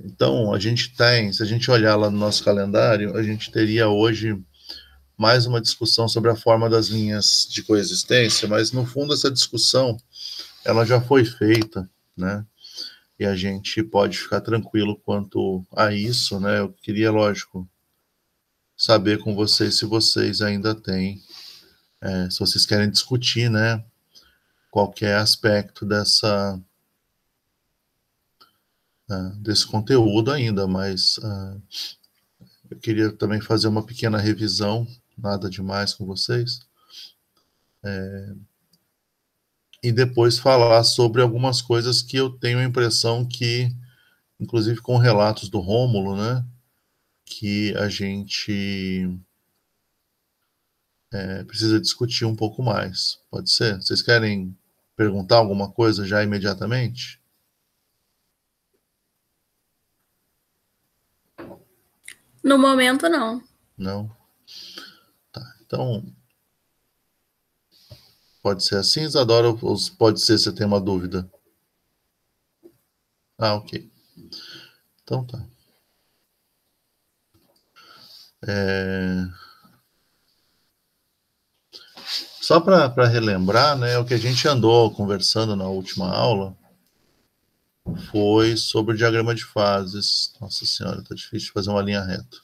Então, a gente tem, se a gente olhar lá no nosso calendário, a gente teria hoje mais uma discussão sobre a forma das linhas de coexistência, mas no fundo essa discussão ela já foi feita, né? E a gente pode ficar tranquilo quanto a isso, né? Eu queria, lógico, saber com vocês se vocês ainda têm, se vocês querem discutir, né? Qualquer aspecto desse conteúdo ainda, mas eu queria também fazer uma pequena revisão, nada demais com vocês, e depois falar sobre algumas coisas que eu tenho a impressão que, inclusive com relatos do Rômulo, né? Que a gente precisa discutir um pouco mais. Pode ser? Vocês querem perguntar alguma coisa já imediatamente? No momento, não. Não? Tá. Então, pode ser assim, Isadora, ou pode ser você tem uma dúvida? Ah, ok. Então tá. É... Só para relembrar, né, o que a gente andou conversando na última aula foi sobre o diagrama de fases. Nossa senhora, tá difícil de fazer uma linha reta.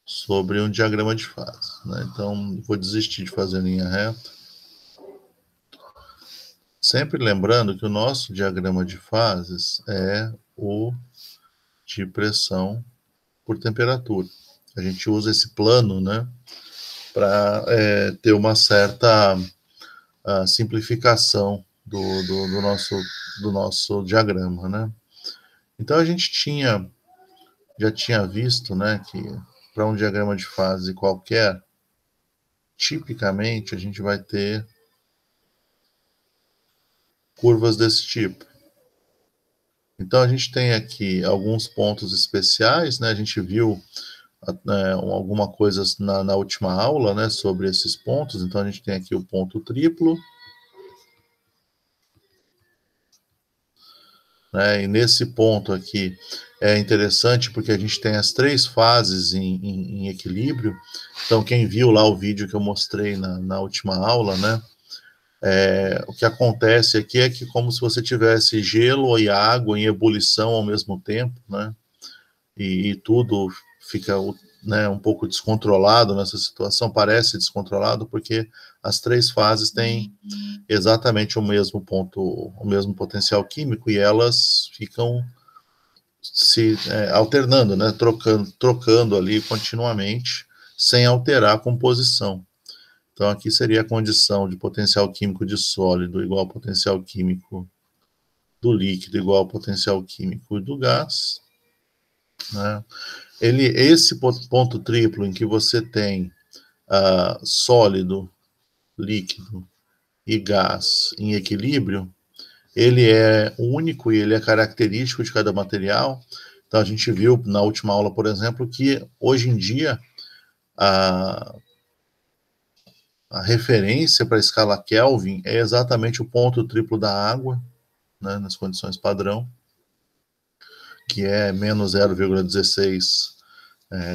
Sobre um diagrama de fases, né? Então, vou desistir de fazer linha reta. Sempre lembrando que o nosso diagrama de fases é o de pressão por temperatura. A gente usa esse plano, né, para ter uma certa simplificação do nosso diagrama, né? Então a gente já tinha visto, né, que para um diagrama de fase qualquer, tipicamente a gente vai ter curvas desse tipo. Então a gente tem aqui alguns pontos especiais, né? A gente viu alguma coisa na última aula, né, sobre esses pontos. Então a gente tem aqui o ponto triplo, né? E nesse ponto aqui é interessante porque a gente tem as três fases em equilíbrio. Então quem viu lá o vídeo que eu mostrei na última aula, né? O que acontece aqui é que como se você tivesse gelo e água em ebulição ao mesmo tempo, né? E tudo fica, né, um pouco descontrolado nessa situação, parece descontrolado, porque as três fases têm exatamente o mesmo ponto, o mesmo potencial químico, e elas ficam se alternando, né, trocando ali continuamente, sem alterar a composição. Então, aqui seria a condição de potencial químico de sólido igual ao potencial químico do líquido igual ao potencial químico do gás, né? Esse ponto triplo em que você tem sólido, líquido e gás em equilíbrio, ele é único e ele é característico de cada material. Então a gente viu na última aula, por exemplo, que hoje em dia a, a referência para a escala Kelvin é exatamente o ponto triplo da água, né, nas condições padrão, que é menos 0,16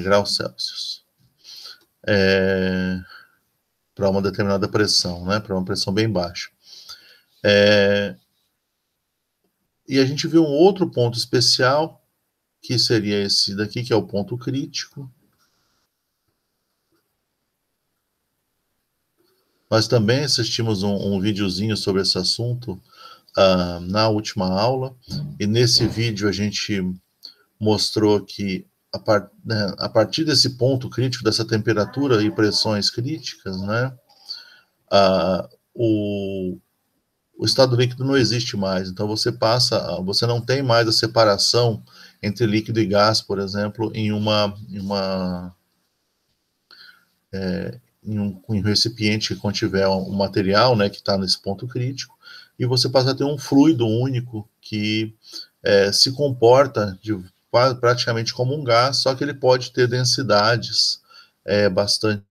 graus Celsius. Para uma determinada pressão, né, para uma pressão bem baixa. E a gente viu um outro ponto especial, que seria esse daqui, que é o ponto crítico. Nós também assistimos um videozinho sobre esse assunto na última aula, e nesse vídeo a gente mostrou que a partir desse ponto crítico, dessa temperatura e pressões críticas, né, uh, o, o estado líquido não existe mais. Então você não tem mais a separação entre líquido e gás, por exemplo, em um recipiente que contiver um material, né, que está nesse ponto crítico, e você passa a ter um fluido único que se comporta praticamente como um gás, só que ele pode ter densidades bastante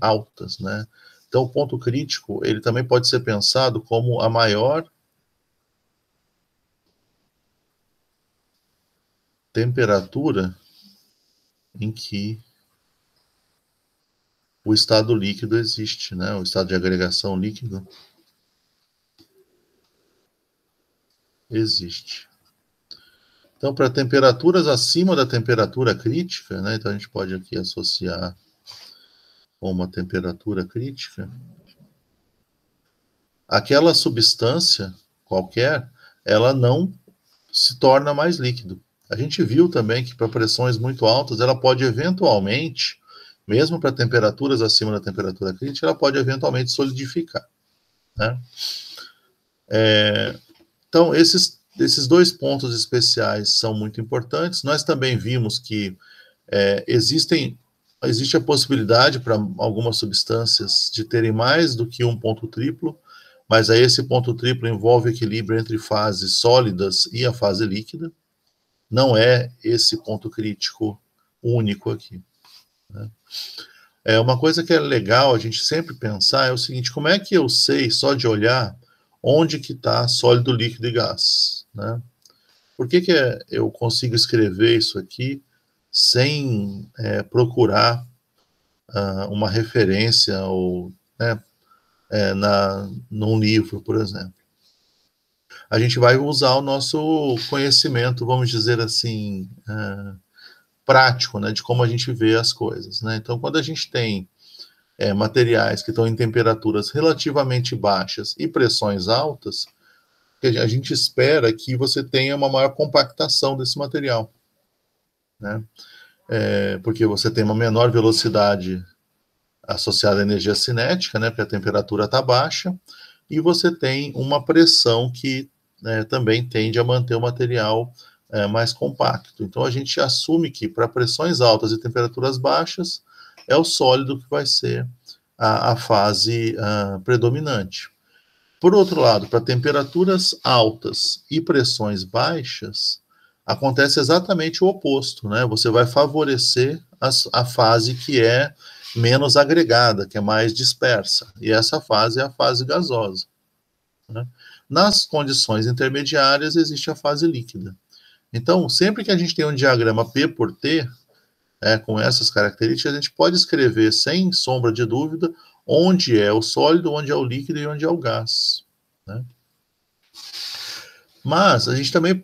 altas, né? Então, o ponto crítico, ele também pode ser pensado como a maior temperatura em que o estado líquido existe, né? O estado de agregação líquido existe. Então, para temperaturas acima da temperatura crítica, né? Então, a gente pode aqui associar com uma temperatura crítica, aquela substância qualquer, ela não se torna mais líquido. A gente viu também que para pressões muito altas, ela pode eventualmente, mesmo para temperaturas acima da temperatura crítica, ela pode eventualmente solidificar, né? Então, esses dois pontos especiais são muito importantes. Nós também vimos que existe a possibilidade para algumas substâncias de terem mais do que um ponto triplo, mas aí esse ponto triplo envolve equilíbrio entre fases sólidas e a fase líquida. Não é esse ponto crítico único aqui, né? Uma coisa que é legal a gente sempre pensar é o seguinte: como é que eu sei, só de olhar, onde que está sólido, líquido e gás, né? Por que eu consigo escrever isso aqui sem procurar uma referência ou, né, num livro, por exemplo? A gente vai usar o nosso conhecimento, vamos dizer assim, prático, né, de como a gente vê as coisas, né? Então, quando a gente tem materiais que estão em temperaturas relativamente baixas e pressões altas, a gente espera que você tenha uma maior compactação desse material, né? Porque você tem uma menor velocidade associada à energia cinética, né, porque a temperatura está baixa, e você tem uma pressão que também tende a manter o material mais compacto. Então, a gente assume que para pressões altas e temperaturas baixas, é o sólido que vai ser a fase predominante. Por outro lado, para temperaturas altas e pressões baixas, acontece exatamente o oposto, né? Você vai favorecer a fase que é menos agregada, que é mais dispersa, e essa fase é a fase gasosa, né? Nas condições intermediárias, existe a fase líquida. Então, sempre que a gente tem um diagrama P por T, com essas características, a gente pode escrever, sem sombra de dúvida, onde é o sólido, onde é o líquido e onde é o gás, né? Mas a gente também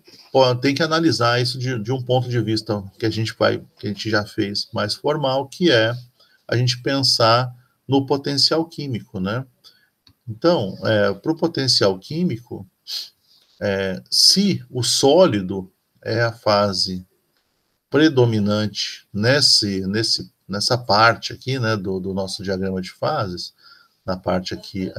tem que analisar isso de um ponto de vista que a gente já fez mais formal, que é a gente pensar no potencial químico, né? Então, para o potencial químico, se o sólido é a fase predominante nessa parte aqui, né, do nosso diagrama de fases, na parte aqui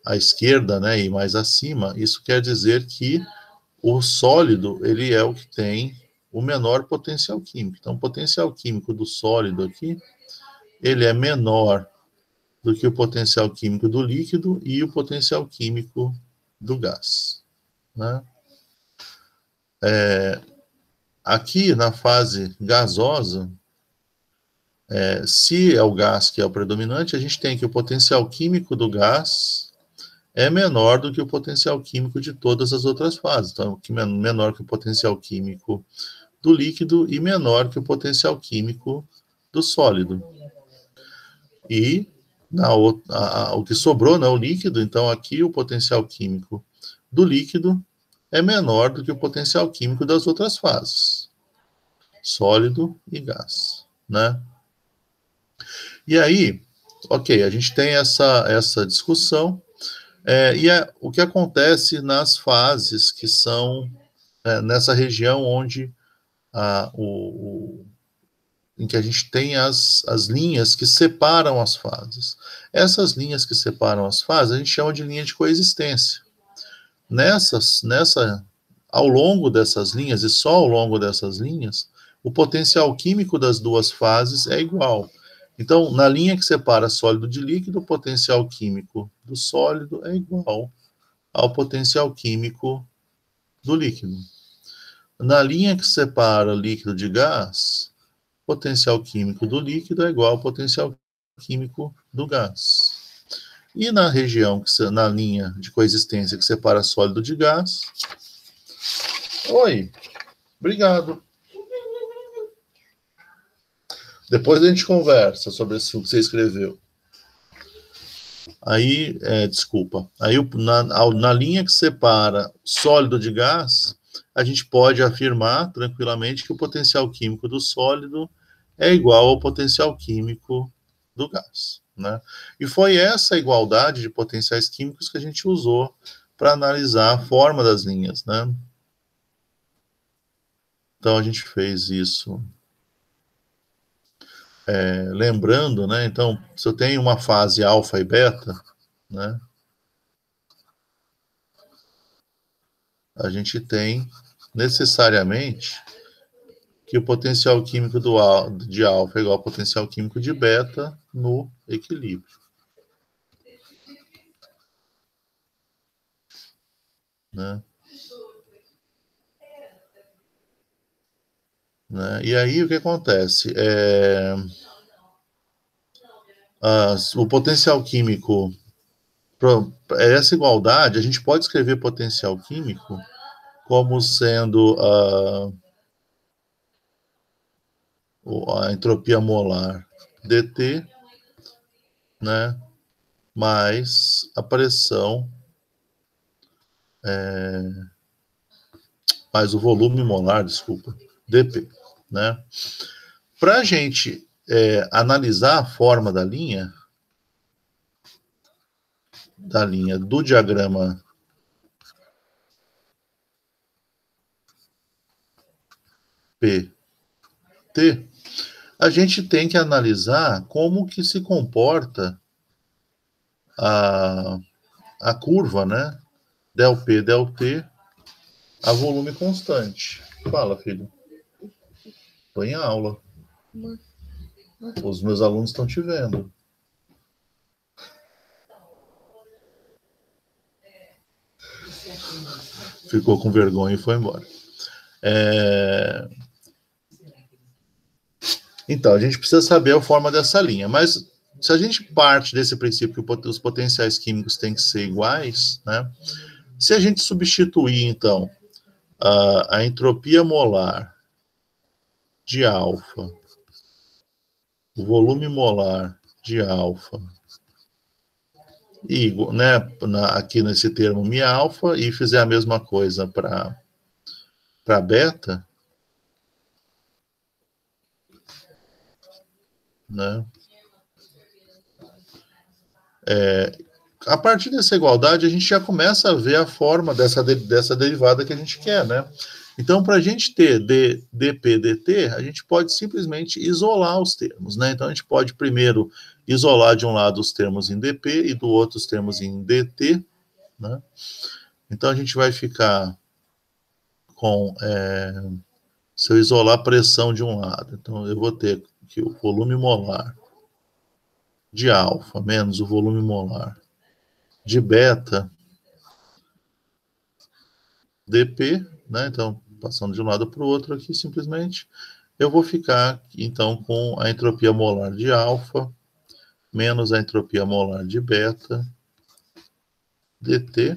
à esquerda, né, e mais acima, isso quer dizer que o sólido, ele é o que tem o menor potencial químico. Então, o potencial químico do sólido aqui, ele é menor do que o potencial químico do líquido e o potencial químico do gás, né? Aqui na fase gasosa, se é o gás que é o predominante, a gente tem que o potencial químico do gás é menor do que o potencial químico de todas as outras fases. Então, menor que o potencial químico do líquido e menor que o potencial químico do sólido. E o que sobrou, né, o líquido, então aqui o potencial químico do líquido é menor do que o potencial químico das outras fases, sólido e gás, né? E aí, ok, a gente tem essa discussão, o que acontece nas fases que são nessa região onde em que a gente tem as linhas que separam as fases. Essas linhas que separam as fases a gente chama de linha de coexistência. Ao longo dessas linhas, e só ao longo dessas linhas, o potencial químico das duas fases é igual. Então, na linha que separa sólido de líquido, o potencial químico do sólido é igual ao potencial químico do líquido. Na linha que separa líquido de gás, potencial químico do líquido é igual ao potencial químico do gás. E na região, na linha de coexistência que separa sólido de gás... Oi, obrigado. Depois a gente conversa sobre o que você escreveu. Aí, desculpa, aí na linha que separa sólido de gás, a gente pode afirmar tranquilamente que o potencial químico do sólido é igual ao potencial químico do gás, né? E foi essa igualdade de potenciais químicos que a gente usou para analisar a forma das linhas, né? Então a gente fez isso. Lembrando, né? Então, se eu tenho uma fase alfa e beta, né? A gente tem necessariamente que o potencial químico de alfa é igual ao potencial químico de beta no equilíbrio. Né? E aí o que acontece? O potencial químico, essa igualdade, a gente pode escrever potencial químico como sendo a entropia molar dt, né, mais a pressão, mais o volume molar, desculpa, dp, né? Para a gente analisar a forma da linha do diagrama PT, a gente tem que analisar como que se comporta a curva, né? Del P, del T, a volume constante. Fala, filho. Estou em aula. Os meus alunos estão te vendo. Ficou com vergonha e foi embora. Então, a gente precisa saber a forma dessa linha, mas se a gente parte desse princípio que os potenciais químicos têm que ser iguais, né? Se a gente substituir, então, a entropia molar de alfa, o volume molar de alfa, e, né, aqui nesse termo mi alfa, e fizer a mesma coisa para beta, né? A partir dessa igualdade, a gente já começa a ver a forma dessa derivada que a gente quer, né? Então, para a gente ter dp, dt, a gente pode simplesmente isolar os termos, né? Então, a gente pode primeiro isolar de um lado os termos em dp e do outro os termos em dt, né? Então, a gente vai ficar com... se eu isolar a pressão de um lado, então eu vou ter aqui o volume molar de alfa menos o volume molar de beta dp, né? Então, passando de um lado para o outro aqui, simplesmente, eu vou ficar, então, com a entropia molar de alfa menos a entropia molar de beta dt,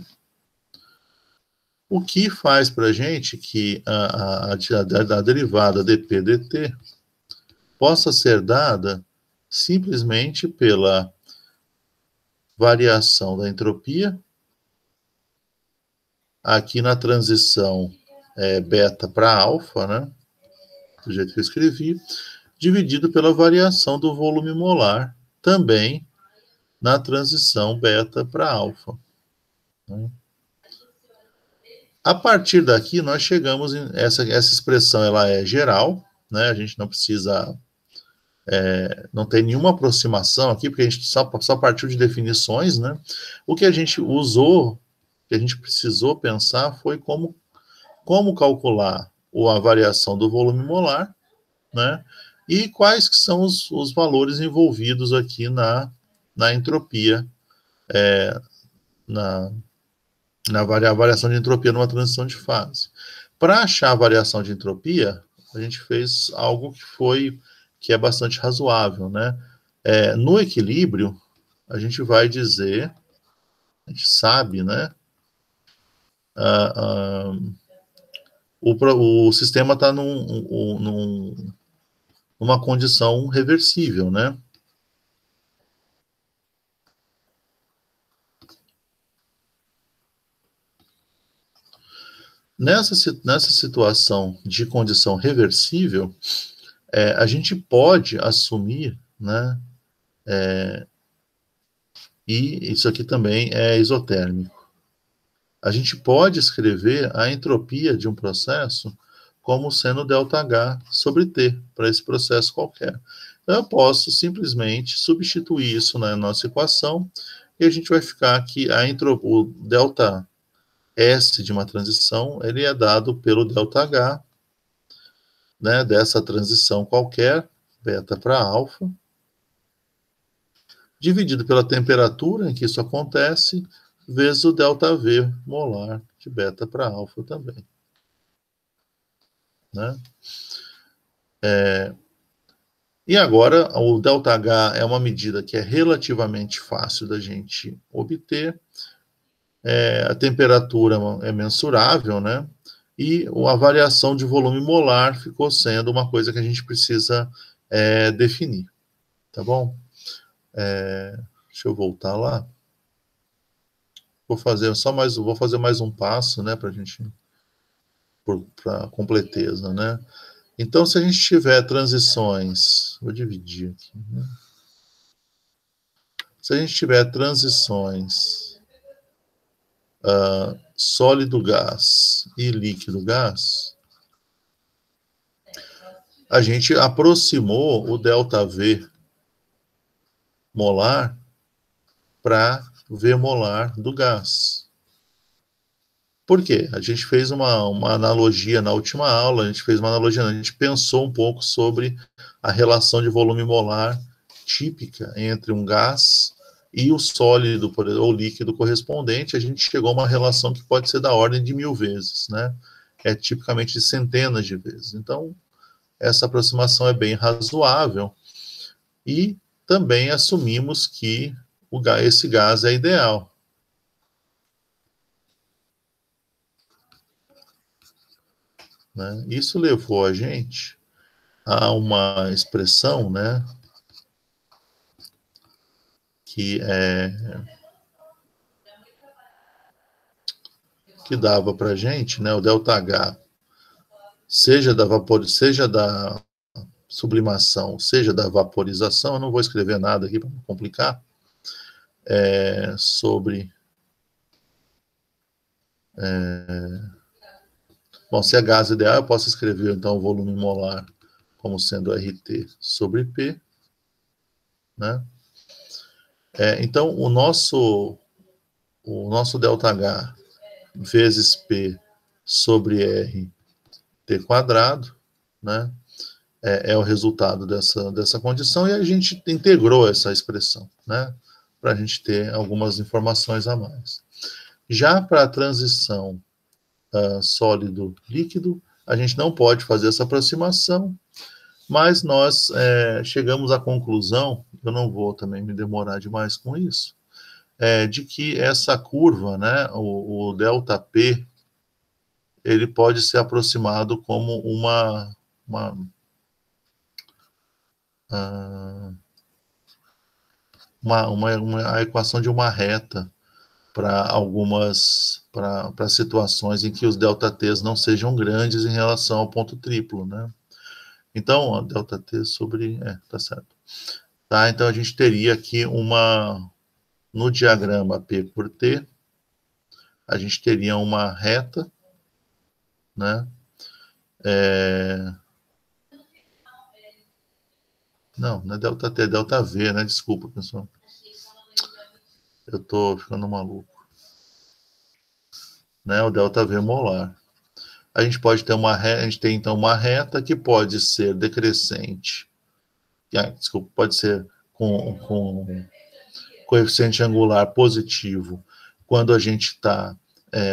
o que faz para a gente que a derivada dp dt possa ser dada simplesmente pela variação da entropia aqui na transição beta para alfa, né? Do jeito que eu escrevi, dividido pela variação do volume molar, também na transição beta para alfa. Né? A partir daqui, nós chegamos em... Essa expressão ela é geral, né? A gente não precisa... não tem nenhuma aproximação aqui, porque a gente só partiu de definições, né? O que a gente usou, que a gente precisou pensar, foi como calcular a variação do volume molar, né? E quais que são os valores envolvidos aqui na entropia, na variação de entropia numa transição de fase. Para achar a variação de entropia, a gente fez algo que foi que é bastante razoável, né? No equilíbrio, a gente vai dizer, a gente sabe, né? O sistema está numa condição reversível, né? Nessa situação de condição reversível, a gente pode assumir, né? E isso aqui também é isotérmico. A gente pode escrever a entropia de um processo como sendo ΔH sobre T, para esse processo qualquer. Então, eu posso simplesmente substituir isso na nossa equação e a gente vai ficar que o delta S de uma transição, ele é dado pelo ΔH, né, dessa transição qualquer, beta para alfa, dividido pela temperatura em que isso acontece, vezes o ΔV molar de beta para alfa também. Né? E agora, o ΔH é uma medida que é relativamente fácil da gente obter, a temperatura é mensurável, né? E a variação de volume molar ficou sendo uma coisa que a gente precisa definir, tá bom? Deixa eu voltar lá. Vou fazer mais um passo, né, para a gente, para completeza, né? Então, se a gente tiver transições, vou dividir aqui, né? Se a gente tiver transições sólido-gás e líquido-gás, a gente aproximou o ΔV molar para V molar do gás. Por quê? A gente fez uma analogia na última aula, a gente pensou um pouco sobre a relação de volume molar típica entre um gás e o sólido ou líquido correspondente. A gente chegou a uma relação que pode ser da ordem de 1000 vezes, né? É tipicamente de centenas de vezes. Então, essa aproximação é bem razoável e também assumimos que esse gás é ideal. Né? Isso levou a gente a uma expressão, né, que dava para a gente, né, o ΔH, seja da sublimação, seja da vaporização. Eu não vou escrever nada aqui para não complicar, sobre... Bom, se é gás ideal, eu posso escrever, então, o volume molar como sendo RT sobre P, né? Então, o nosso ΔH vezes P sobre R T quadrado, né? É o resultado dessa condição, e a gente integrou essa expressão, né? Para a gente ter algumas informações a mais. Já para a transição sólido-líquido, a gente não pode fazer essa aproximação, mas nós chegamos à conclusão, eu não vou também me demorar demais com isso, de que essa curva, né, o ΔP, ele pode ser aproximado como a equação de uma reta para situações em que os ΔTs não sejam grandes em relação ao ponto triplo, né? Então, ΔT sobre... tá certo. Tá, então, a gente teria aqui no diagrama P por T, a gente teria uma reta, né? Não é ΔT, é ΔV, né? Desculpa, pessoal. Eu estou ficando maluco. Né? O ΔV molar. A gente pode ter a gente tem então uma reta que pode ser decrescente. Desculpa, pode ser com coeficiente angular positivo quando a gente está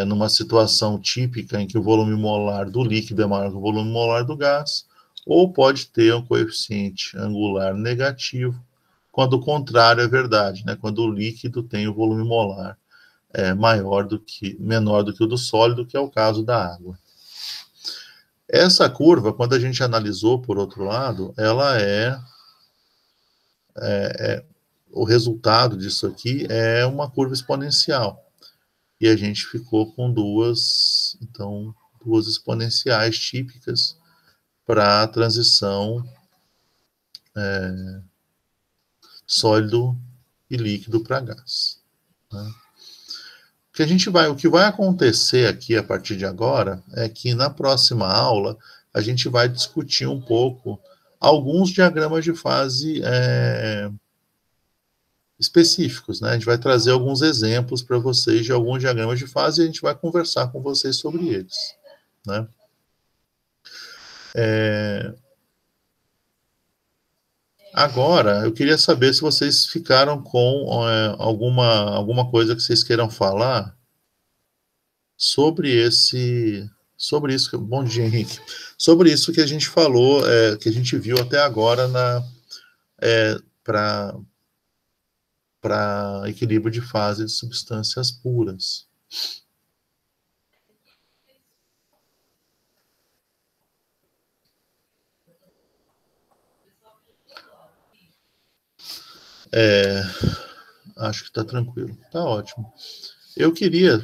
numa situação típica em que o volume molar do líquido é maior que o volume molar do gás, ou pode ter um coeficiente angular negativo, quando o contrário é verdade, né? Quando o líquido tem o volume molar menor do que o do sólido, que é o caso da água. Essa curva, quando a gente analisou por outro lado, ela o resultado disso aqui é uma curva exponencial. E a gente ficou com duas exponenciais típicas para a transição sólido e líquido para gás. Né? O que vai acontecer aqui a partir de agora é que na próxima aula a gente vai discutir um pouco alguns diagramas de fase específicos, né? A gente vai trazer alguns exemplos para vocês de alguns diagramas de fase e a gente vai conversar com vocês sobre eles, né? Agora, eu queria saber se vocês ficaram com alguma coisa que vocês queiram falar sobre isso. Bom dia, Henrique. Sobre isso que a gente falou, que a gente viu até agora para equilíbrio de fase de substâncias puras. Acho que está tranquilo. Está ótimo. Eu queria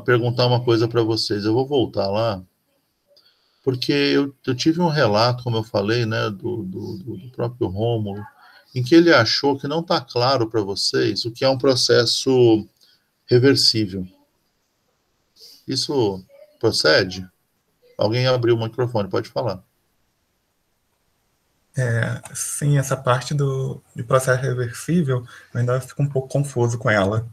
perguntar uma coisa para vocês. Eu vou voltar lá, porque eu tive um relato, como eu falei, né, do próprio Rômulo, em que ele achou que não está claro para vocês o que é um processo reversível. Isso procede? Alguém abriu o microfone, pode falar. Sim, essa parte de processo reversível, eu ainda fico um pouco confuso com ela,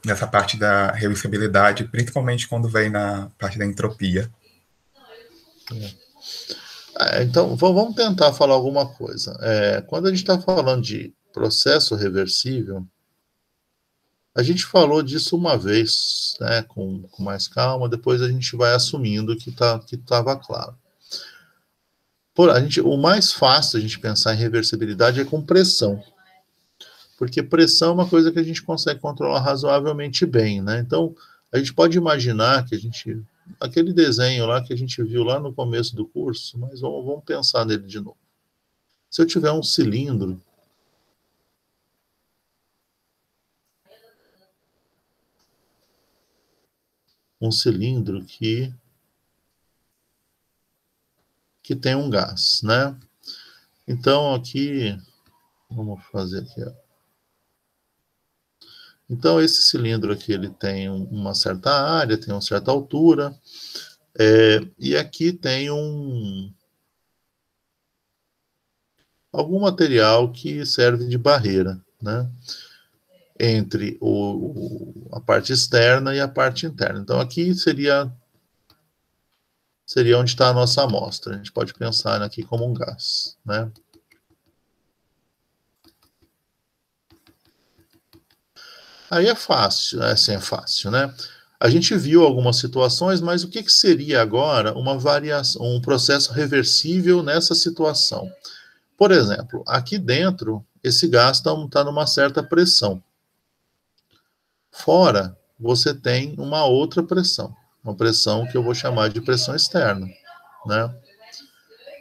nessa parte da reversibilidade, principalmente quando vem na parte da entropia. Então, vamos tentar falar alguma coisa. Quando a gente está falando de processo reversível, a gente falou disso uma vez, né, com mais calma, depois a gente vai assumindo que estava claro. O mais fácil a gente pensar em reversibilidade é com pressão, porque pressão é uma coisa que a gente consegue controlar razoavelmente bem, né? Então, a gente pode imaginar que aquele desenho lá que a gente viu lá no começo do curso, mas vamos pensar nele de novo. Se eu tiver um cilindro, que tem um gás, né? Então, aqui, vamos fazer aqui, ó. Então, esse cilindro aqui, ele tem uma certa área, tem uma certa altura, e aqui tem algum material que serve de barreira, né? Entre a parte externa e a parte interna. Então, aqui seria onde está a nossa amostra. A gente pode pensar aqui como um gás, né? Aí é fácil, assim é fácil, né? A gente viu algumas situações, mas o que seria agora uma variação, um processo reversível nessa situação? Por exemplo, aqui dentro, esse gás está numa certa pressão. Fora, você tem uma outra pressão, uma pressão que eu vou chamar de pressão externa, né?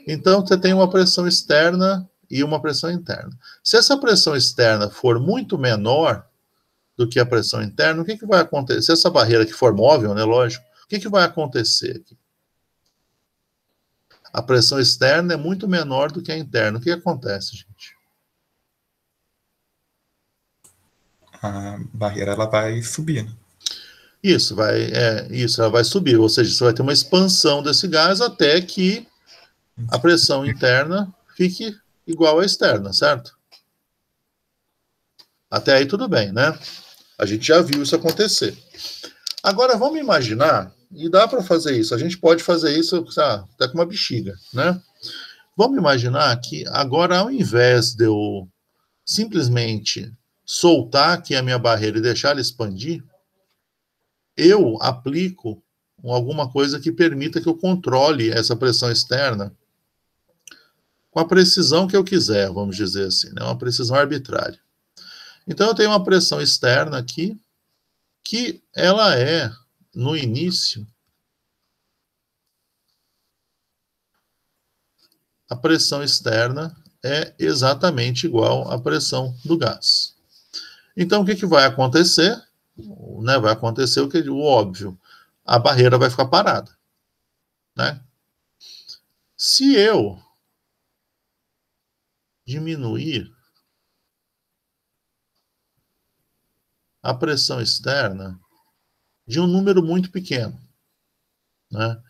Então, você tem uma pressão externa e uma pressão interna. Se essa pressão externa for muito menor do que a pressão interna, o que vai acontecer? Se essa barreira aqui for móvel, né, lógico, o que vai acontecer aqui? A pressão externa é muito menor do que a interna. O que acontece, gente? A barreira ela vai subir, né? Isso, ela vai subir, ou seja, você vai ter uma expansão desse gás até que a pressão interna fique igual à externa, certo? Até aí tudo bem, né? A gente já viu isso acontecer. Agora vamos imaginar, e dá para fazer isso, a gente pode fazer isso até com uma bexiga, né? Vamos imaginar que agora, ao invés de eu simplesmente soltar aqui a minha barreira e deixar ela expandir, eu aplico alguma coisa que permita que eu controle essa pressão externa com a precisão que eu quiser, vamos dizer assim, né? Uma precisão arbitrária. Então, eu tenho uma pressão externa aqui, que ela é, no início, a pressão externa é exatamente igual à pressão do gás. Então, o que vai acontecer? Né, vai acontecer o óbvio. A barreira vai ficar parada. Né? Se eu diminuir a pressão externa de um número muito pequeno, né?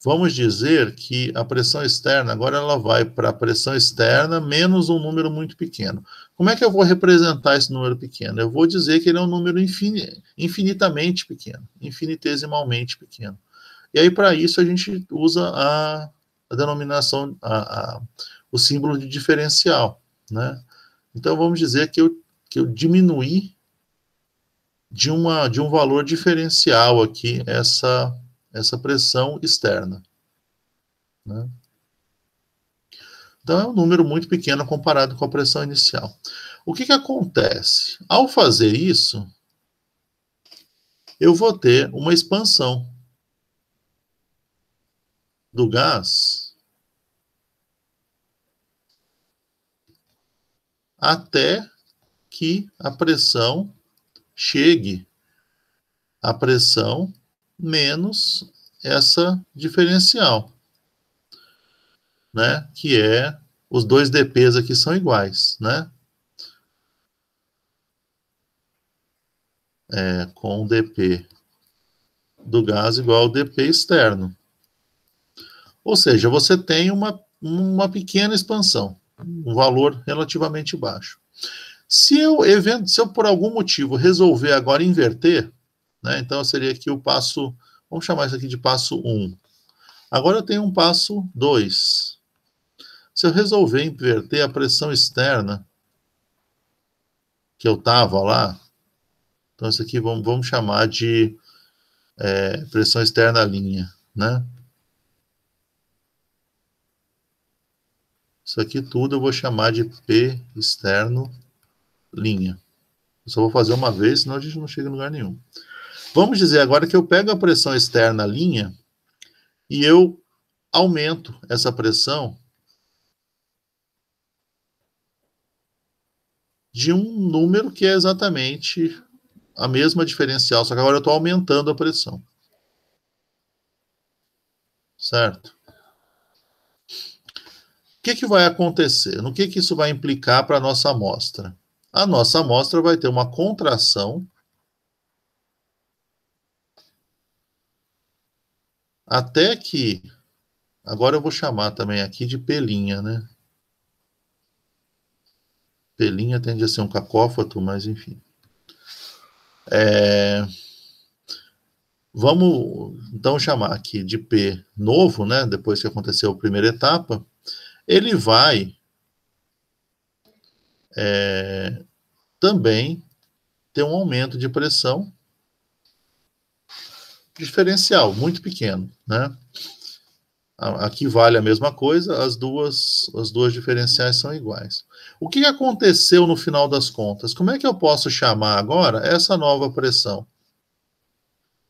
Vamos dizer que a pressão externa, agora ela vai para a pressão externa menos um número muito pequeno. Como é que eu vou representar esse número pequeno? Eu vou dizer que ele é um número infinitamente pequeno, infinitesimalmente pequeno. E aí, para isso, a gente usa a denominação, o símbolo de diferencial, né? Então, vamos dizer que eu diminuí de um valor diferencial aqui essa pressão externa. Né? Então, é um número muito pequeno comparado com a pressão inicial. O que acontece? Ao fazer isso, eu vou ter uma expansão do gás até que a pressão chegue à pressão menos essa diferencial, né? Que é os dois dPs aqui são iguais, né? Com o dP do gás igual ao dP externo. Ou seja, você tem uma pequena expansão, um valor relativamente baixo. Se eu por algum motivo resolver agora inverter, né, então seria aqui o passo, vamos chamar isso aqui de passo 1. Agora eu tenho um passo 2. Se eu resolver inverter a pressão externa que eu estava lá, então isso aqui vamos chamar de pressão externa linha, né? Isso aqui tudo eu vou chamar de P externo linha. Eu só vou fazer uma vez, senão a gente não chega em lugar nenhum. Vamos dizer agora que eu pego a pressão externa linha e eu aumento essa pressão de um número que é exatamente a mesma diferencial, só que agora eu estou aumentando a pressão. Certo? O que vai acontecer? No que isso vai implicar para a nossa amostra? A nossa amostra vai ter uma contração até que, agora eu vou chamar também aqui de P', né? P' tende a ser um cacófato, mas enfim. Vamos então chamar aqui de P novo, né? Depois que aconteceu a primeira etapa, ele vai também ter um aumento de pressão diferencial, muito pequeno, né? Aqui vale a mesma coisa, as duas diferenciais são iguais. O que aconteceu no final das contas? Como é que eu posso chamar agora essa nova pressão?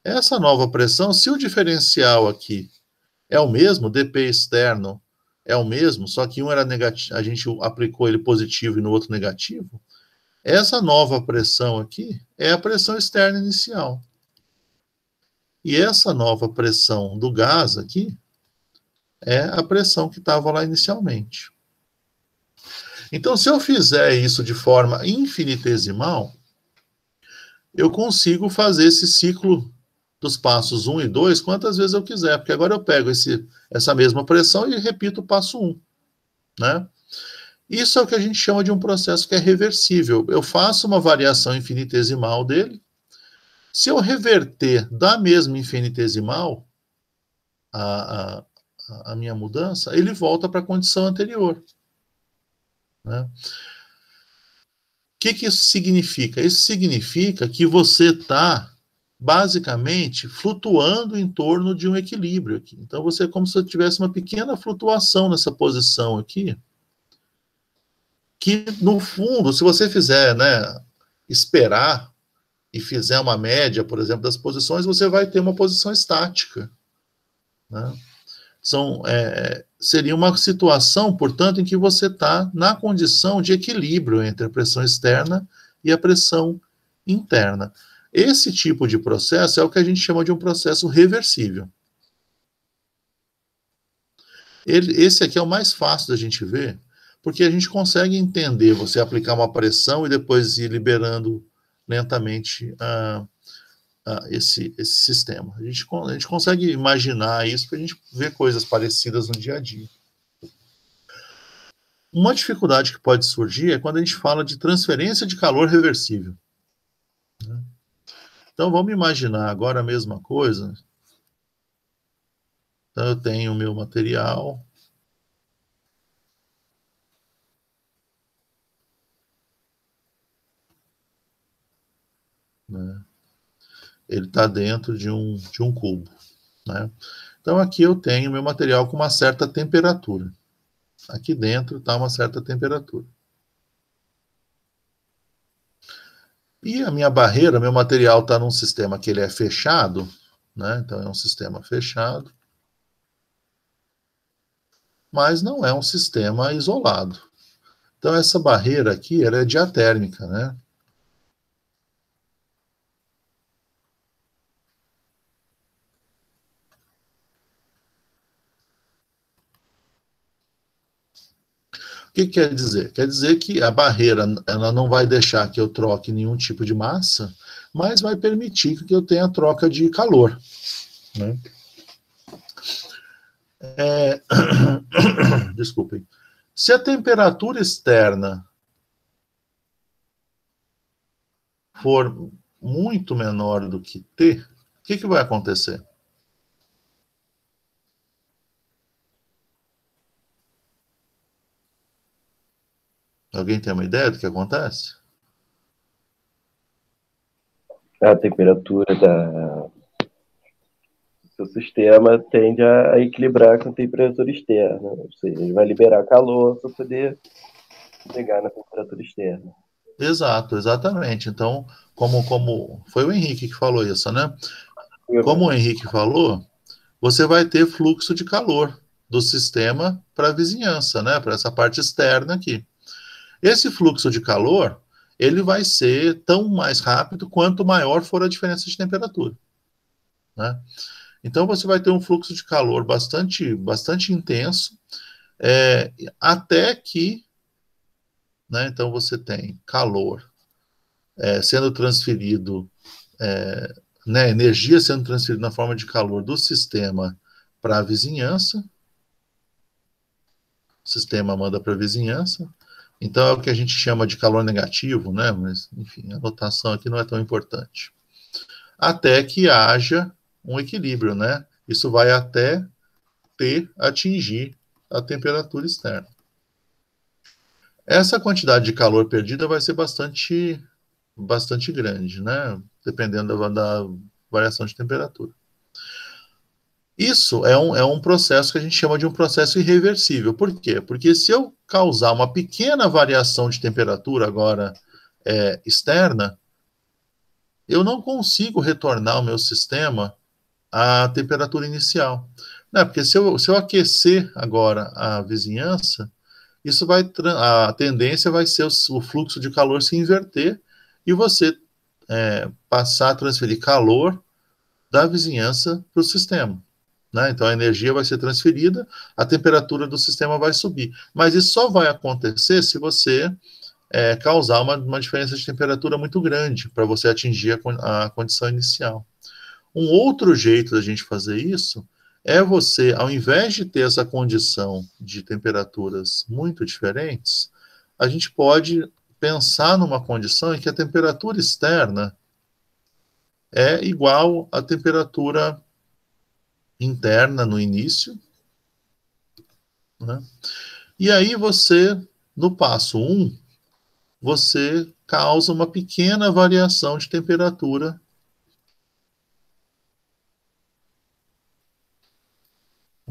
Essa nova pressão, se o diferencial aqui é o mesmo, dP externo é o mesmo, só que um era negativo, a gente aplicou ele positivo e no outro negativo, essa nova pressão aqui é a pressão externa inicial. E essa nova pressão do gás aqui é a pressão que estava lá inicialmente. Então, se eu fizer isso de forma infinitesimal, eu consigo fazer esse ciclo dos passos 1 e 2 quantas vezes eu quiser, porque agora eu pego essa mesma pressão e repito o passo 1. Né? Isso é o que a gente chama de um processo que é reversível. Eu faço uma variação infinitesimal dele. Se eu reverter da mesma infinitesimal a minha mudança, ele volta para a condição anterior. Né? O que isso significa? Isso significa que você está basicamente flutuando em torno de um equilíbrio aqui. Então, você é como se tivesse uma pequena flutuação nessa posição aqui, que, no fundo, se você fizer, né, esperar e fizer uma média, por exemplo, das posições, você vai ter uma posição estática, né? Seria uma situação, portanto, em que você está na condição de equilíbrio entre a pressão externa e a pressão interna. Esse tipo de processo é o que a gente chama de um processo reversível. Esse aqui é o mais fácil da gente ver, porque a gente consegue entender você aplicar uma pressão e depois ir liberando lentamente esse sistema. A gente consegue imaginar isso, porque a gente vê coisas parecidas no dia a dia. Uma dificuldade que pode surgir é quando a gente fala de transferência de calor reversível. Então, vamos imaginar agora a mesma coisa. Então, eu tenho o meu material. Né? Ele está dentro de um cubo. Né? Então, aqui eu tenho meu material com uma certa temperatura. Aqui dentro está uma certa temperatura. E a minha barreira, meu material está num sistema que ele é fechado, né? Então é um sistema fechado, mas não é um sistema isolado. Então essa barreira aqui, ela é diatérmica, né? O que quer dizer? Quer dizer que a barreira, ela não vai deixar que eu troque nenhum tipo de massa, mas vai permitir que eu tenha troca de calor, né? Desculpem. Se a temperatura externa for muito menor do que T, o que vai acontecer? Alguém tem uma ideia do que acontece? A temperatura do seu sistema tende a equilibrar com a temperatura externa. Ou seja, ele vai liberar calor para poder chegar na temperatura externa. Exato, exatamente. Então, como foi o Henrique que falou isso, né? Como o Henrique falou, você vai ter fluxo de calor do sistema para a vizinhança, né? Para essa parte externa aqui. Esse fluxo de calor, ele vai ser tão mais rápido quanto maior for a diferença de temperatura, né? Então, você vai ter um fluxo de calor bastante intenso, até que, né, então você tem calor sendo transferido, né, energia sendo transferida na forma de calor do sistema para a vizinhança, o sistema manda para a vizinhança, então é o que a gente chama de calor negativo, né, mas, enfim, a notação aqui não é tão importante. Até que haja um equilíbrio, né, isso vai até atingir a temperatura externa. Essa quantidade de calor perdida vai ser bastante grande, né? Dependendo da variação de temperatura. Isso é um processo que a gente chama de um processo irreversível. Por quê? Porque se eu causar uma pequena variação de temperatura agora externa, eu não consigo retornar o meu sistema à temperatura inicial. Né? Porque se eu aquecer agora a vizinhança, a tendência vai ser o fluxo de calor se inverter e você passar a transferir calor da vizinhança para o sistema. Né? Então a energia vai ser transferida, a temperatura do sistema vai subir. Mas isso só vai acontecer se você causar uma diferença de temperatura muito grande para você atingir a condição inicial. Um outro jeito da gente fazer isso é você, ao invés de ter essa condição de temperaturas muito diferentes, a gente pode pensar numa condição em que a temperatura externa é igual à temperatura interna no início, né? E aí você, no passo 1, você causa uma pequena variação de temperatura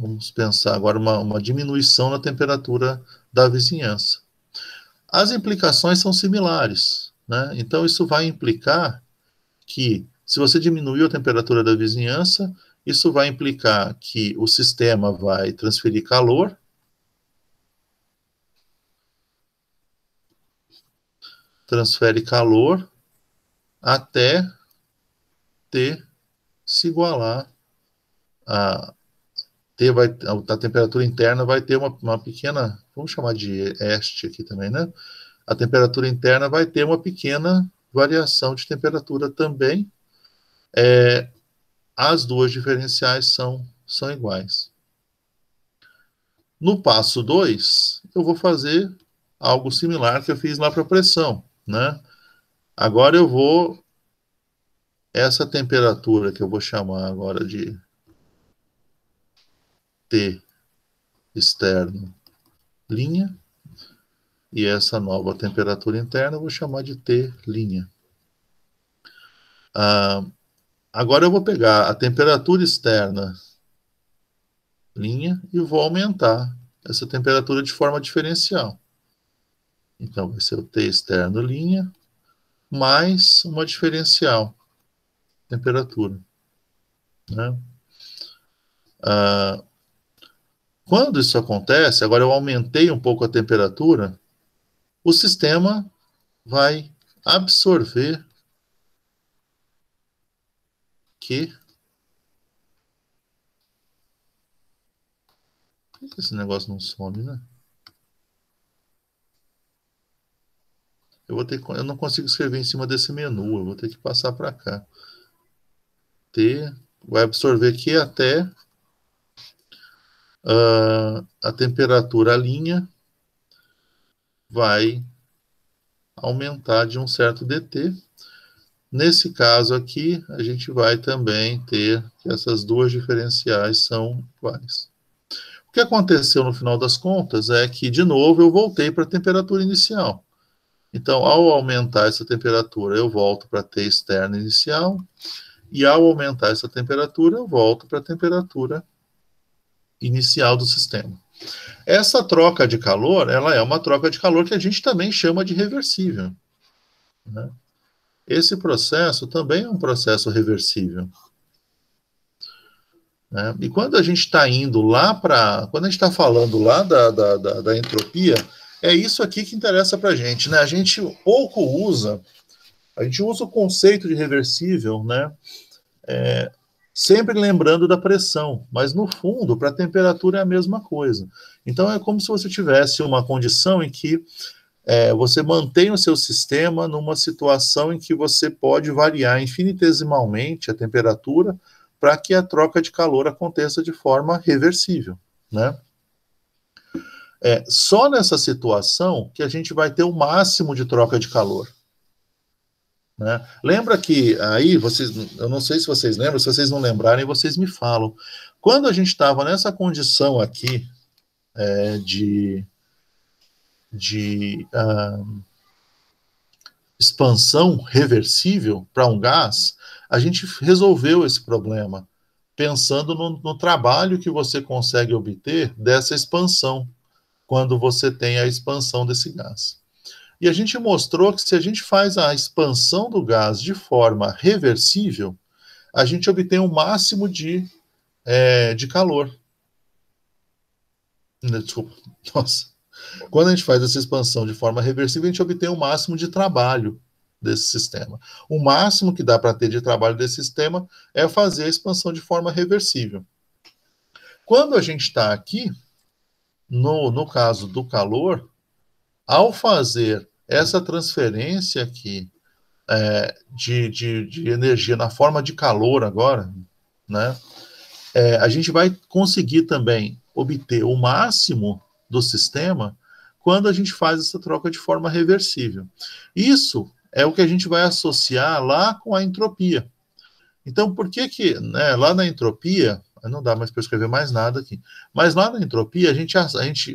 Vamos pensar agora uma diminuição na temperatura da vizinhança. As implicações são similares, né? Então, isso vai implicar que, se você diminuir a temperatura da vizinhança, isso vai implicar que o sistema vai transferir calor, transfere calor até T se igualar a T, a temperatura interna vai ter uma pequena, vamos chamar de este aqui também, né? A temperatura interna vai ter uma pequena variação de temperatura também. As duas diferenciais são iguais. No passo 2, eu vou fazer algo similar que eu fiz lá para a pressão, né? Agora eu vou, essa temperatura que eu vou chamar agora de T externo linha, e essa nova temperatura interna eu vou chamar de T linha. Agora eu vou pegar a temperatura externa linha e vou aumentar essa temperatura de forma diferencial. Então vai ser o T externo linha mais uma diferencial temperatura, né? Quando isso acontece, agora eu aumentei um pouco a temperatura, o sistema vai absorver que por que esse negócio não some, né? Eu não consigo escrever em cima desse menu, eu vou ter que passar para cá. Vai absorver Q até a temperatura linha vai aumentar de um certo dt. Nesse caso aqui, a gente vai também ter que essas duas diferenciais são iguais. O que aconteceu no final das contas é que, de novo, eu voltei para a temperatura inicial. Então, ao aumentar essa temperatura, eu volto para T externa inicial, e ao aumentar essa temperatura, eu volto para a temperatura inicial do sistema. Essa troca de calor, ela é uma troca de calor que a gente também chama de reversível, né? Esse processo também é um processo reversível, né? E quando a gente está indo lá para... Quando a gente está falando lá da entropia, é isso aqui que interessa para a gente, né? A gente pouco usa... A gente usa o conceito de reversível, né? Sempre lembrando da pressão, mas no fundo, para a temperatura é a mesma coisa. Então é como se você tivesse uma condição em que você mantém o seu sistema numa situação em que você pode variar infinitesimalmente a temperatura para que a troca de calor aconteça de forma reversível, né? Só nessa situação que a gente vai ter o máximo de troca de calor, né? Lembra que aí, eu não sei se vocês lembram, se vocês não lembrarem, vocês me falam. Quando a gente estava nessa condição aqui de expansão reversível para um gás, a gente resolveu esse problema pensando no trabalho que você consegue obter dessa expansão, quando você tem a expansão desse gás. E a gente mostrou que se a gente faz a expansão do gás de forma reversível, a gente obtém o máximo de calor. Desculpa, nossa. Quando a gente faz essa expansão de forma reversível, a gente obtém o máximo de trabalho desse sistema. O máximo que dá para ter de trabalho desse sistema é fazer a expansão de forma reversível. Quando a gente está aqui, no caso do calor, ao fazer essa transferência aqui de energia na forma de calor agora, né, a gente vai conseguir também obter o máximo do sistema quando a gente faz essa troca de forma reversível. Isso é o que a gente vai associar lá com a entropia. Então, por que né, lá na entropia, não dá mais para escrever mais nada aqui, mas lá na entropia a gente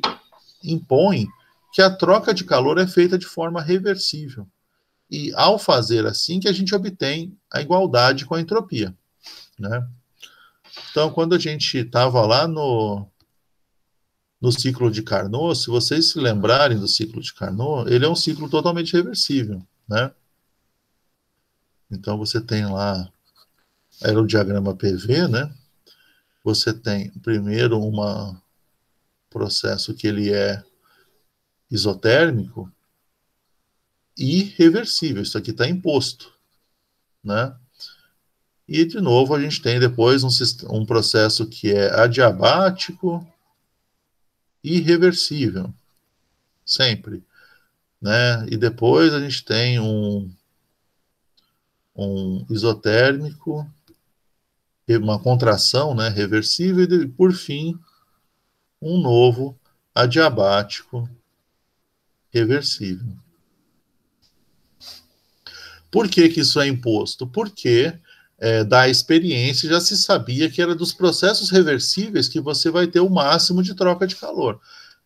impõe que a troca de calor é feita de forma reversível. E ao fazer assim que a gente obtém a igualdade com a entropia, né? Então, quando a gente estava lá no ciclo de Carnot, se vocês se lembrarem do ciclo de Carnot, ele é um ciclo totalmente reversível, né? Então, você tem lá aerodiagrama PV, né? Você tem, primeiro, um processo que ele é isotérmico e reversível. Isso aqui está imposto, né? E, de novo, a gente tem depois um processo que é adiabático e reversível, sempre, né? E depois a gente tem um isotérmico, uma contração, né, reversível, e, por fim, um novo adiabático reversível. Por que que isso é imposto? Porque da experiência já se sabia que era dos processos reversíveis que você vai ter o máximo de troca de calor.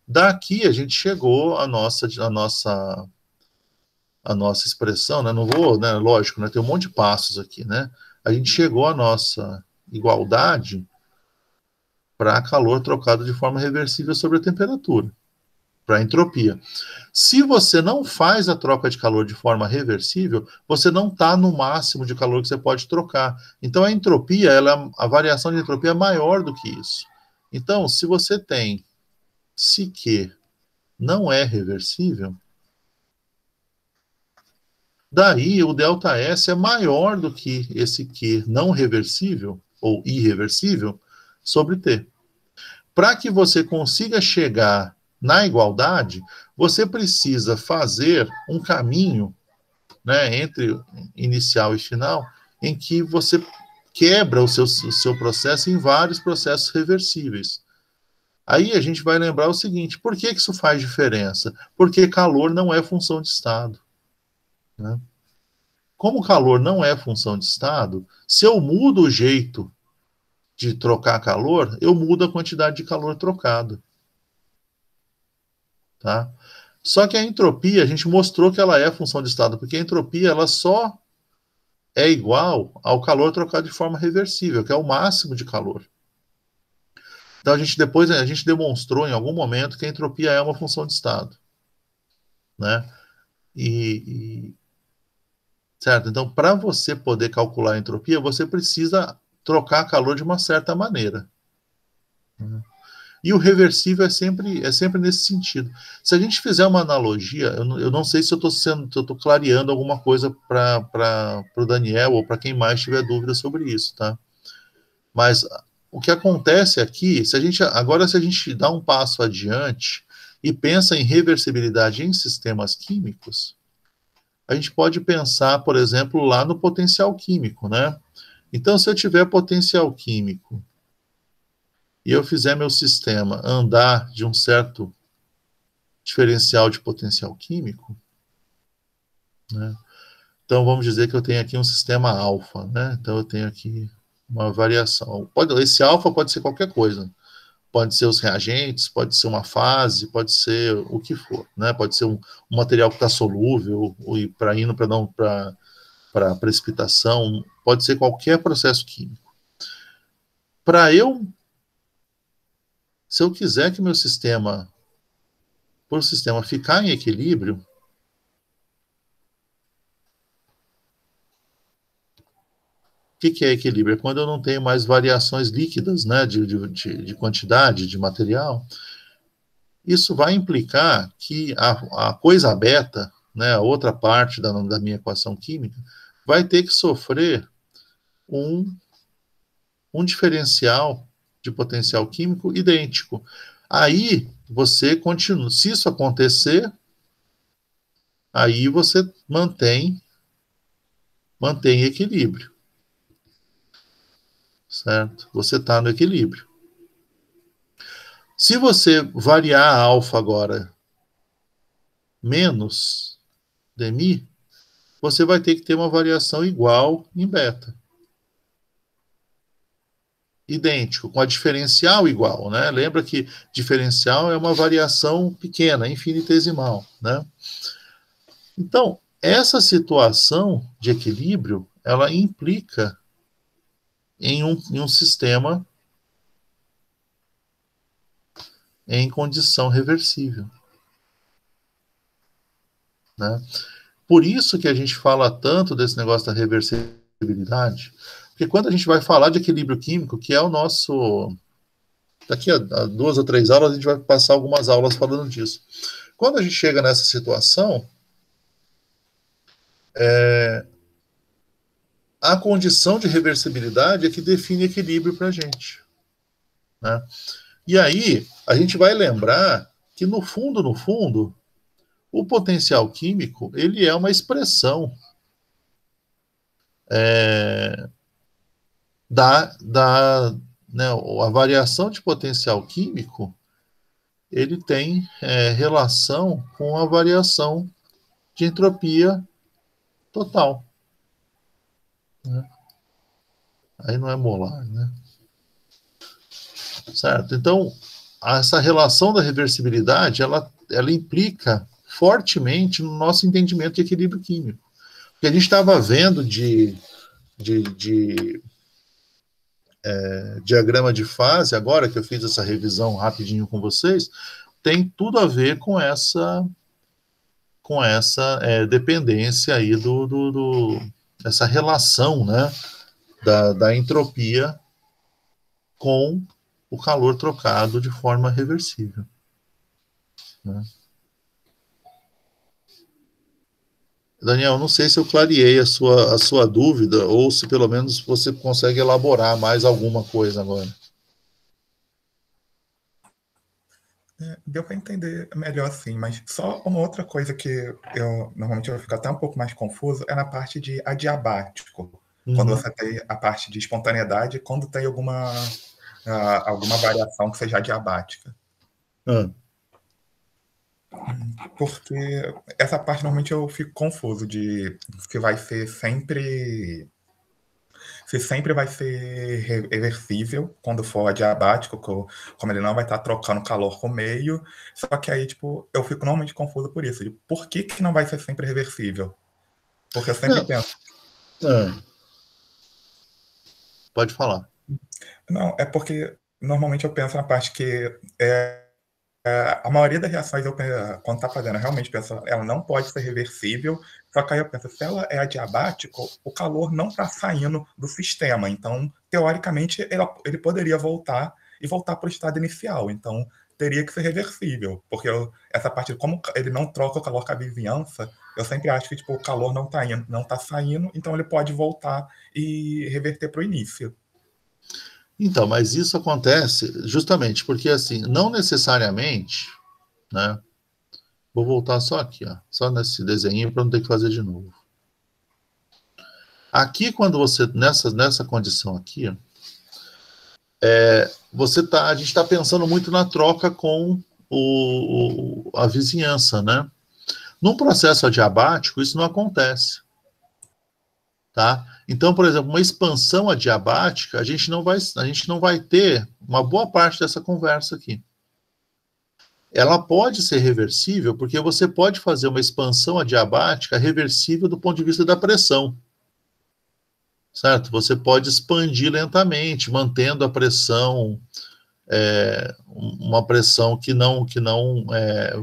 Daqui a gente chegou à nossa expressão, né? Não vou, né? Lógico, né? Tem um monte de passos aqui, né? A gente chegou à nossa igualdade para calor trocado de forma reversível sobre a temperatura, para entropia. Se você não faz a troca de calor de forma reversível, você não está no máximo de calor que você pode trocar. Então, a entropia, a variação de entropia é maior do que isso. Então, se você tem, se Q não é reversível, daí o ΔS é maior do que esse Q não reversível, ou irreversível, sobre T. Para que você consiga chegar na igualdade, você precisa fazer um caminho, né, entre inicial e final, em que você quebra o seu processo em vários processos reversíveis. Aí a gente vai lembrar o seguinte: por que isso faz diferença? Porque calor não é função de estado, né? Como calor não é função de estado, se eu mudo o jeito de trocar calor, eu mudo a quantidade de calor trocado. Tá? Só que a entropia, a gente mostrou que ela é função de estado, porque a entropia ela só é igual ao calor trocado de forma reversível, que é o máximo de calor. Então depois a gente demonstrou em algum momento que a entropia é uma função de estado, né? Certo? Então, para você poder calcular a entropia, você precisa trocar calor de uma certa maneira, né? E o reversível é sempre nesse sentido. Se a gente fizer uma analogia, eu não sei se eu estou clareando alguma coisa para o Daniel ou para quem mais tiver dúvida sobre isso, tá? Mas o que acontece aqui, se a gente dá um passo adiante e pensa em reversibilidade em sistemas químicos, a gente pode pensar, por exemplo, lá no potencial químico, né? Então, se eu tiver potencial químico e eu fizer meu sistema andar de um certo diferencial de potencial químico, né? Então, vamos dizer que eu tenho aqui um sistema alfa, né? Então, eu tenho aqui uma variação. Esse alfa pode ser qualquer coisa. Pode ser os reagentes, pode ser uma fase, pode ser o que for, né? Pode ser um material que está solúvel, e para precipitação, pode ser qualquer processo químico. Se eu quiser que meu sistema, por o sistema ficar em equilíbrio, o que é equilíbrio? É quando eu não tenho mais variações líquidas, né, de quantidade de material. Isso vai implicar que a coisa beta, né, a outra parte da minha equação química, vai ter que sofrer um diferencial de potencial químico idêntico. Aí você continua. Se isso acontecer, aí você mantém equilíbrio. Certo? Você está no equilíbrio. Se você variar a alfa agora menos dmi, você vai ter que ter uma variação igual em beta. Idêntico, com a diferencial igual, né? Lembra que diferencial é uma variação pequena, infinitesimal, né? Então, essa situação de equilíbrio, ela implica em um sistema em condição reversível, né? Por isso que a gente fala tanto desse negócio da reversibilidade, porque quando a gente vai falar de equilíbrio químico, que é o nosso... Daqui a 2 ou 3 aulas, a gente vai passar algumas aulas falando disso. Quando a gente chega nessa situação, a condição de reversibilidade é que define equilíbrio para a gente, né? E aí, a gente vai lembrar que, no fundo, o potencial químico, ele é uma expressão né, a variação de potencial químico, ele tem relação com a variação de entropia total, né? Aí não é molar, né? Certo? Então, essa relação da reversibilidade, ela implica fortemente no nosso entendimento de equilíbrio químico. Porque a gente estava vendo de diagrama de fase, agora que eu fiz essa revisão rapidinho com vocês, tem tudo a ver com essa dependência aí essa relação, né, da entropia com o calor trocado de forma reversível, né? Daniel, não sei se eu clareei a sua dúvida, ou se pelo menos você consegue elaborar mais alguma coisa agora. Deu para entender melhor, sim, mas só uma outra coisa que normalmente eu fico até um pouco mais confuso é na parte de adiabático. Quando você tem a parte de espontaneidade, quando tem alguma variação que seja adiabática. Porque essa parte normalmente eu fico confuso de se vai ser sempre... Se sempre vai ser reversível quando for adiabático, como ele não vai estar trocando calor com o meio. Só que aí, tipo, eu fico normalmente confuso por isso. De por que não vai ser sempre reversível? Porque eu sempre penso... Pode falar. Não, é porque normalmente eu penso na parte que a maioria das reações, quando está fazendo, eu realmente penso, ela não pode ser reversível, só que aí eu penso, se ela é adiabático, o calor não está saindo do sistema, então, teoricamente, ele poderia voltar para o estado inicial, então teria que ser reversível, porque essa parte, como ele não troca o calor com a vizinhança, eu sempre acho que tipo, o calor não está saindo, então ele pode voltar e reverter para o início. Então, mas isso acontece justamente porque, assim, não necessariamente, né? Vou voltar só aqui, ó, só nesse desenho para não ter que fazer de novo. Aqui, quando você, nessa condição aqui, ó, a gente está pensando muito na troca com a vizinhança, né? Num processo adiabático, isso não acontece, tá? Então, por exemplo, uma expansão adiabática, a gente não vai ter uma boa parte dessa conversa aqui. Ela pode ser reversível, porque você pode fazer uma expansão adiabática reversível do ponto de vista da pressão, certo? Você pode expandir lentamente, mantendo a pressão, uma pressão que não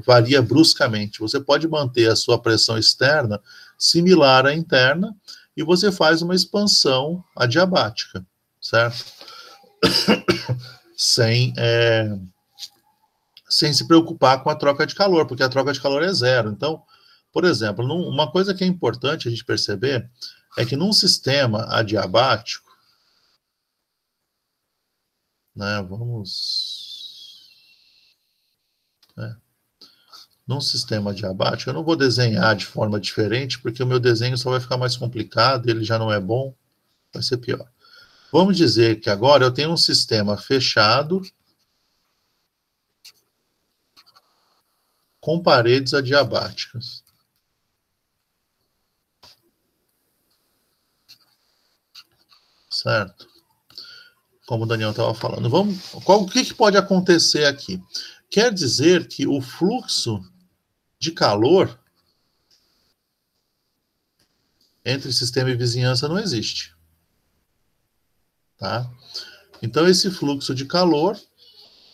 varia bruscamente. Você pode manter a sua pressão externa similar à interna, e você faz uma expansão adiabática, certo? Sem se preocupar com a troca de calor, porque a troca de calor é zero. Então, por exemplo, uma coisa que é importante a gente perceber é que num sistema adiabático, né, num sistema adiabático, eu não vou desenhar de forma diferente, porque o meu desenho só vai ficar mais complicado, ele já não é bom, vai ser pior. Vamos dizer que agora eu tenho um sistema fechado com paredes adiabáticas. Certo? Como o Daniel estava falando. O que pode acontecer aqui? Quer dizer que o fluxo de calor entre sistema e vizinhança não existe. tá? Então, esse fluxo de calor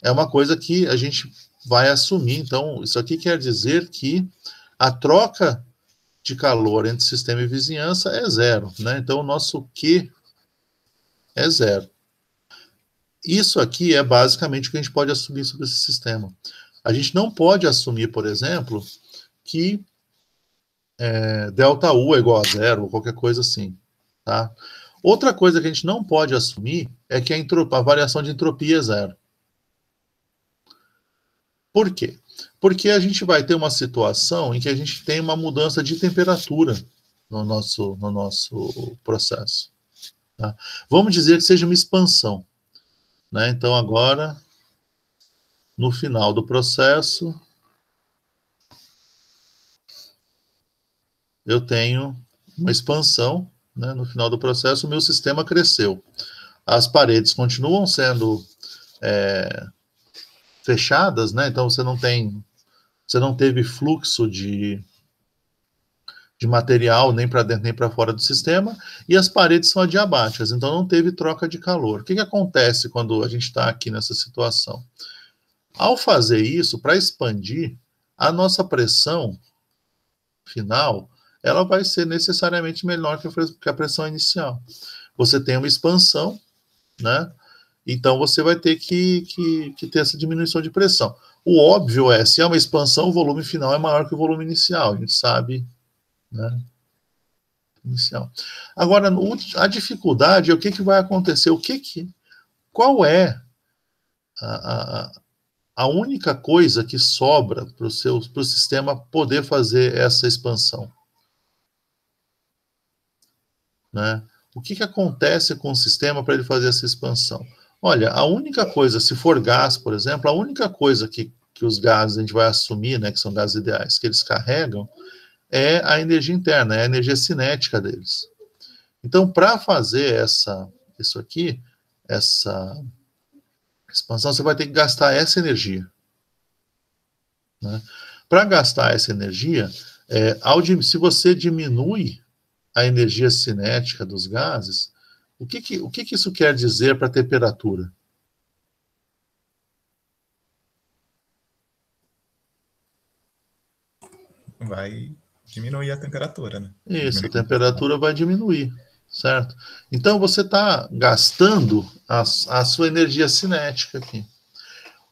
é uma coisa que a gente vai assumir. Então, isso aqui quer dizer que a troca de calor entre sistema e vizinhança é zero, né? Então, o nosso Q é zero. Isso aqui é basicamente o que a gente pode assumir sobre esse sistema. A gente não pode assumir, por exemplo, que ΔU é igual a zero, ou qualquer coisa assim, tá? Outra coisa que a gente não pode assumir é que a variação de entropia é zero. Por quê? Porque a gente vai ter uma situação em que a gente tem uma mudança de temperatura no nosso processo. Tá? Vamos dizer que seja uma expansão, né? Então, agora, no final do processo, eu tenho uma expansão, né? No final do processo, o meu sistema cresceu. As paredes continuam sendo fechadas, né? Então você não teve fluxo de material nem para dentro nem para fora do sistema, e as paredes são adiabáticas, então não teve troca de calor. O que acontece quando a gente está aqui nessa situação? Ao fazer isso, para expandir, a nossa pressão final, ela vai ser necessariamente menor que a pressão inicial. Você tem uma expansão, né? Então você vai ter que ter essa diminuição de pressão. O óbvio é, se é uma expansão, o volume final é maior que o volume inicial, a gente sabe, né? Inicial. Agora, a dificuldade é o que vai acontecer, qual é a única coisa que sobra para o sistema poder fazer essa expansão, né? O que acontece com o sistema para ele fazer essa expansão? Olha, a única coisa, se for gás, por exemplo, a única coisa que os gases a gente vai assumir, né, que são gases ideais, que eles carregam, é a energia interna, é a energia cinética deles. Então, para fazer essa expansão, você vai ter que gastar essa energia, né? Para gastar essa energia, se você diminui a energia cinética dos gases, o que isso quer dizer para a temperatura? Vai diminuir a temperatura, né? Isso, a temperatura vai diminuir, certo? Então, você está gastando a sua energia cinética aqui.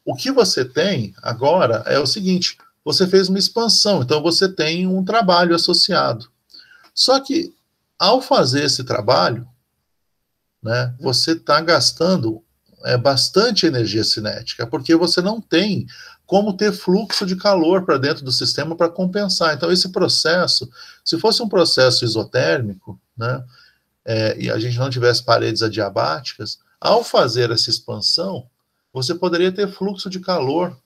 O que você tem agora é o seguinte, você fez uma expansão, então você tem um trabalho associado. Só que, ao fazer esse trabalho, né, você está gastando bastante energia cinética, porque você não tem como ter fluxo de calor para dentro do sistema para compensar. Então, esse processo, se fosse um processo isotérmico, né, e a gente não tivesse paredes adiabáticas, ao fazer essa expansão, você poderia ter fluxo de calor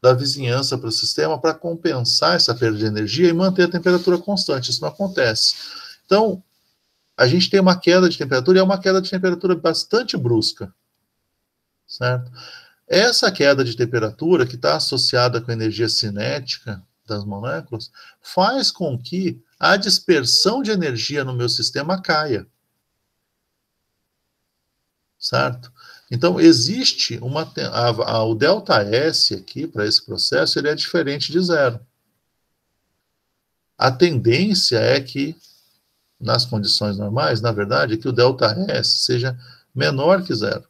da vizinhança para o sistema para compensar essa perda de energia e manter a temperatura constante. Isso não acontece. Então, a gente tem uma queda de temperatura, e é uma queda de temperatura bastante brusca, certo? Essa queda de temperatura, que está associada com a energia cinética das moléculas, faz com que a dispersão de energia no meu sistema caia, certo? Então, existe o ΔS aqui, para esse processo, ele é diferente de zero. A tendência é que, nas condições normais, na verdade, que o ΔS seja menor que zero.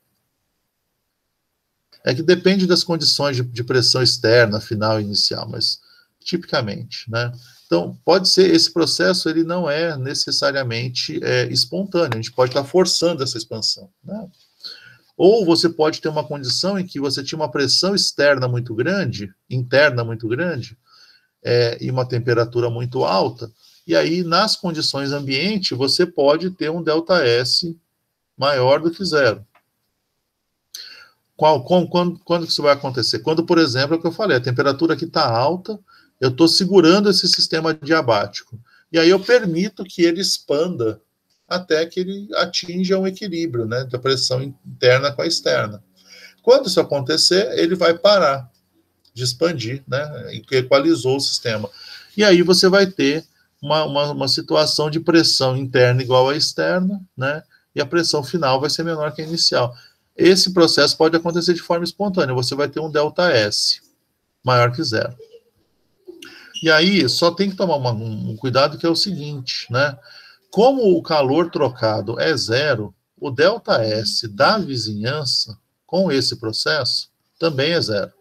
É que depende das condições de pressão externa, final e inicial, mas tipicamente, né? Então, pode ser, esse processo ele não é necessariamente espontâneo, a gente pode estar forçando essa expansão, né? Ou você pode ter uma condição em que você tinha uma pressão externa muito grande, interna muito grande, e uma temperatura muito alta, e aí, nas condições ambiente, você pode ter um ΔS maior do que zero. Quando que isso vai acontecer? Quando, por exemplo, é o que eu falei, a temperatura aqui está alta, eu estou segurando esse sistema adiabático, e aí eu permito que ele expanda até que ele atinja um equilíbrio, né, da pressão interna com a externa. Quando isso acontecer, ele vai parar de expandir, né, e equalizou o sistema. E aí você vai ter uma situação de pressão interna igual à externa, né, e a pressão final vai ser menor que a inicial. Esse processo pode acontecer de forma espontânea, você vai ter um ΔS maior que zero. E aí, só tem que tomar um cuidado, que é o seguinte, né? Como o calor trocado é zero, o ΔS da vizinhança, com esse processo, também é zero.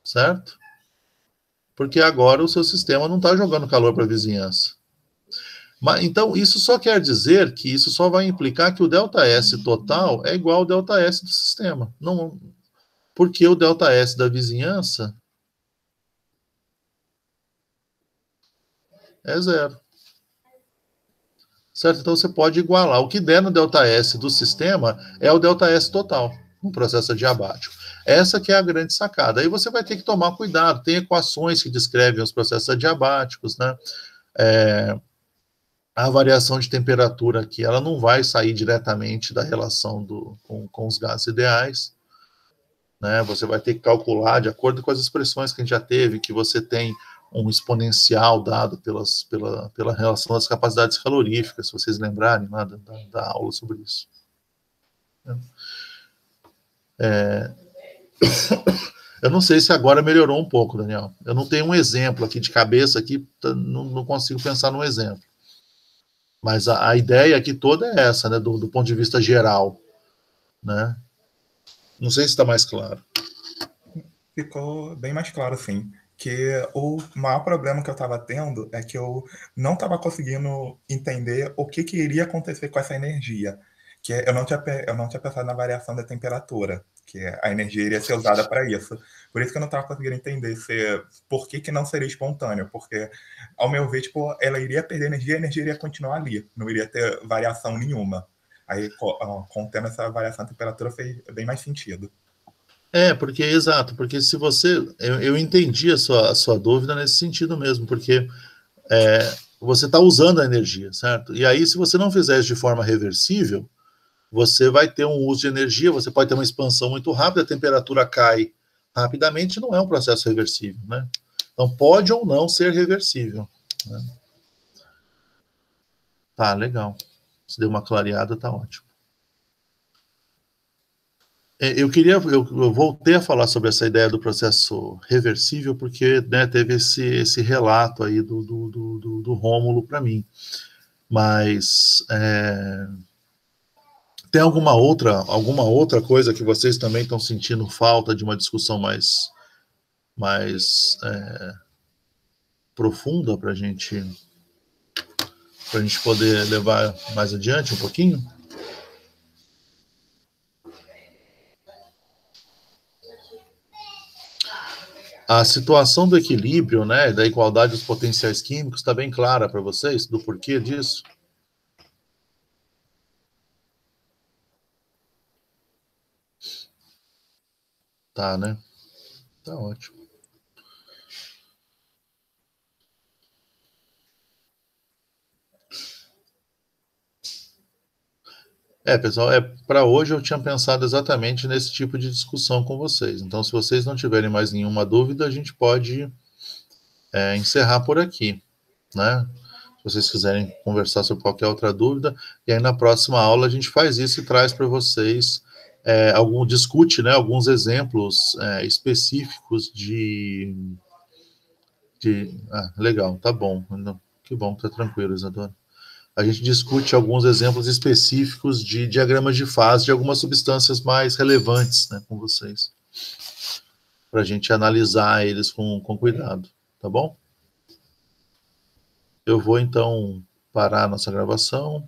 Certo? Porque agora o seu sistema não está jogando calor para a vizinhança. Mas, então, isso só quer dizer que isso só vai implicar que o ΔS total é igual ao ΔS do sistema. Não, porque o ΔS da vizinhança é zero. Certo? Então, você pode igualar. O que der no ΔS do sistema é o ΔS total, no processo adiabático. Essa que é a grande sacada. Aí você vai ter que tomar cuidado. Tem equações que descrevem os processos adiabáticos, né? A variação de temperatura aqui, ela não vai sair diretamente da relação com os gases ideais, né? Você vai ter que calcular, de acordo com as expressões que a gente já teve, que você tem um exponencial dado pela relação das capacidades caloríficas, se vocês lembrarem lá da aula sobre isso. Eu não sei se agora melhorou um pouco, Daniel. Eu não tenho um exemplo aqui de cabeça, aqui, não consigo pensar num exemplo. Mas a ideia aqui toda é essa, né, do ponto de vista geral, né? Não sei se está mais claro. Ficou bem mais claro, sim. Que o maior problema que eu estava tendo é que eu não estava conseguindo entender o que iria acontecer com essa energia. Que eu não tinha pensado na variação da temperatura, que a energia iria ser usada para isso. Por isso que eu não estava conseguindo entender por que não seria espontâneo, porque, ao meu ver, tipo, ela iria perder energia e a energia iria continuar ali, não iria ter variação nenhuma. Aí, contendo essa variação da temperatura, fez bem mais sentido. Exato, porque se você... Eu entendi a sua dúvida nesse sentido mesmo, porque você está usando a energia, certo? E aí, se você não fizer isso de forma reversível, você vai ter um uso de energia, você pode ter uma expansão muito rápida, a temperatura cai rapidamente, não é um processo reversível, né? Então, pode ou não ser reversível, né? Tá, legal. Se deu uma clareada, tá ótimo. Eu voltei a falar sobre essa ideia do processo reversível, porque, né, teve esse relato aí do Rômulo para mim. Mas tem alguma outra coisa que vocês também estão sentindo falta de uma discussão mais profunda para a gente poder levar mais adiante um pouquinho? A situação do equilíbrio, né, da igualdade dos potenciais químicos, está bem clara para vocês, do porquê disso? Tá, né? Tá ótimo. Pessoal, para hoje eu tinha pensado exatamente nesse tipo de discussão com vocês. Então, se vocês não tiverem mais nenhuma dúvida, a gente pode encerrar por aqui, né? Se vocês quiserem conversar sobre qualquer outra dúvida, e aí na próxima aula a gente faz isso e traz para vocês discute, né, alguns exemplos específicos legal, tá bom. Que bom, tá tranquilo, Isadora. A gente discute alguns exemplos específicos de diagramas de fase de algumas substâncias mais relevantes, né, com vocês, para a gente analisar eles com cuidado, tá bom? Eu vou, então, parar a nossa gravação.